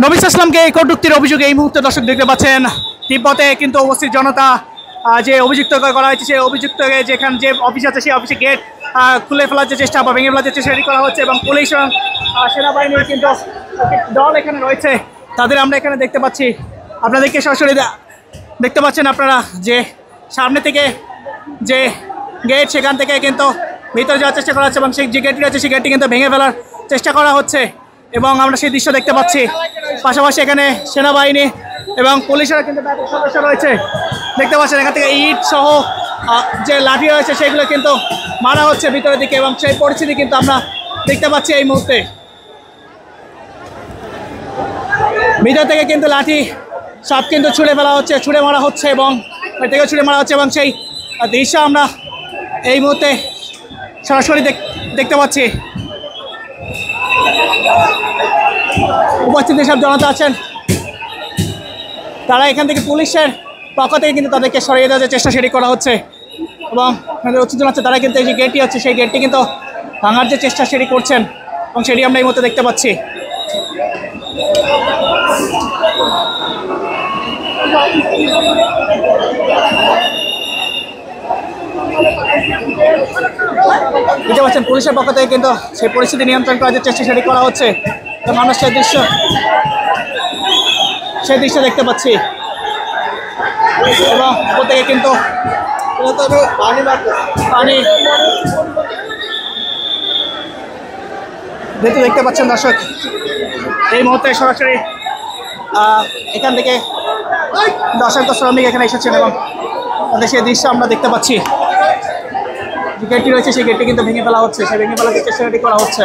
নবী ইসলামকে কটূক্তির অভিযোগে এই মুহূর্তে দর্শক দেখতে পাচ্ছেন তিব্বতে কিন্তু উপস্থিত জনতা যে অভিযুক্ত করা হয়েছে সেই অভিযুক্তকে যেখানে যে অফিস আছে সেই অফিসে গেট খুলে ফেলার যে চেষ্টা বা ভেঙে ফেলার যে চেষ্টা করা হচ্ছে এবং পুলিশ এবং সেনাবাহিনীর কিন্তু দল এখানে রয়েছে তাদের আমরা এখানে দেখতে পাচ্ছি। আপনাদেরকে সরাসরি দেখতে পাচ্ছেন আপনারা যে সামনে থেকে যে গেট সেখান থেকে কিন্তু ভিতরে যাওয়ার চেষ্টা করা হচ্ছে এবং সেই যে গেটটি আছে সেই গেটটি কিন্তু ভেঙে ফেলার চেষ্টা করা হচ্ছে এবং আমরা সেই দৃশ্য দেখতে পাচ্ছি। পাশাপাশি এখানে সেনাবাহিনী এবং পুলিশের কিন্তু ব্যাপক সদস্য রয়েছে দেখতে পাচ্ছেন। এখান থেকে ইট সহ যে লাঠি রয়েছে সেগুলো কিন্তু মারা হচ্ছে ভিতরের দিকে এবং সেই পরিস্থিতি কিন্তু আমরা দেখতে পাচ্ছি এই মুহূর্তে। ভিতর থেকে কিন্তু লাঠি সব কিন্তু ছুঁড়ে ফেলা হচ্ছে, ছুঁড়ে মারা হচ্ছে এবং থেকে ছুঁড়ে মারা হচ্ছে এবং সেই দৃশ্য আমরা এই মুহূর্তে সরাসরি দেখতে পাচ্ছি। উপস্থিত সব জনতা আছেন তারা এখান থেকে পুলিশের পক্ষ থেকে কিন্তু তাদেরকে সরিয়ে দেওয়ার চেষ্টা সেটি করা হচ্ছে এবং উচ্চজন আছে তারা কিন্তু এই যে গেটটি আছে সেই গেটটি কিন্তু ভাঙার যে চেষ্টা সেটি করছেন এবং সেটি আমরা এই মুহূর্তে দেখতে পাচ্ছি। বুঝতে পারছেন পুলিশের পক্ষ থেকে কিন্তু সেই পরিস্থিতি নিয়ন্ত্রণ করার যে চেষ্টা সেটি করা হচ্ছে এবং আমরা সেই দৃশ্য দেখতে পাচ্ছি এবং উপর থেকে কিন্তু পানি যেহেতু দেখতে পাচ্ছেন দর্শক এই মুহূর্তে সরাসরি এখান থেকে অসংখ্য শ্রমিক এখানে এসেছেন এবং তাদের সেই দৃশ্য আমরা দেখতে পাচ্ছি। যে গেটটি রয়েছে সেই গেটটি কিন্তু ভেঙে ফেলা হচ্ছে, সেই ভেঙে ফেলার চেষ্টাটি করা হচ্ছে।